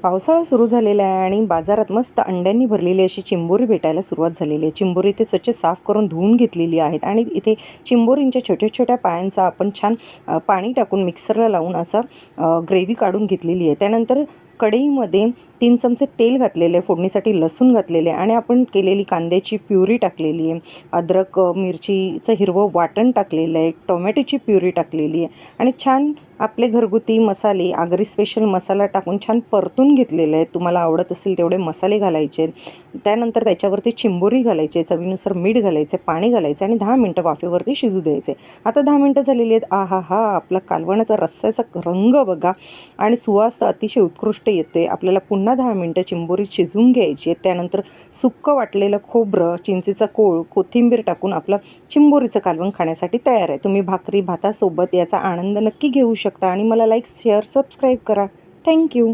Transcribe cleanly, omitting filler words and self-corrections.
पावसाळा सुरू झालेला आहे आणि बाजारात मस्त अंड्यांनी भरलेली अशी चिंबोरी भेटायला सुरुवात झालेली आहे. चिंबोरी इथे स्वच्छ साफ करून धुवून घेतलेली आहेत आणि इथे चिंबोरींच्या छोट्या-छोट्या पायांचा आपण छान पाणी टाकून मिक्सरला लावून असं ग्रेव्ही काढून घेतलेली आहे. त्यानंतर कढईमध्ये 3 चमचे तेल घातलेले आहे, फोडणीसाठी लसूण घातलेले आहे आणि आपण केलेली कांद्याची प्युरी टाकलेली आहे. अद्रक, मिरचीचं हिरवं वाटण टाकलेलं आहे. टोमॅटोची प्युरी टाकलेली आहे आणि छान आपले घरगुती मसाले, आगरी स्पेशल मसाला टाकून छान परतून घेतलेले आहेत. तुम्हाला आवडत असेल तेवढे मसाले घालायचे. त्यानंतर त्याच्यावरती चिंबोरी घालायची, चवीनुसार मीठ घालायचे, पाणी घालायचं आणि 10 मिनटं वाफेवरती शिजू द्यायचे. आता 10 मिनटं झालेली आहेत. आहाहा! आपला कालवणाचा रस्स्याचा रंग बघा आणि सुवास तर अतिशय उत्कृष्ट येतोय. आपल्याला पुन्हा 10 मिनटं चिंबोरी शिजवून घ्यायची आहे. त्यानंतर सुक्कं वाटलेलं खोबरं, चिंचेचा कोळ, कोथिंबीर टाकून आपलं चिंबोरीचं कालवण खाण्यासाठी तयार आहे. तुम्ही भाकरी भातासोबत याचा आनंद नक्की घेऊ शकता आणि मला लाईक, शेअर, सबस्क्राईब करा. थँक्यू.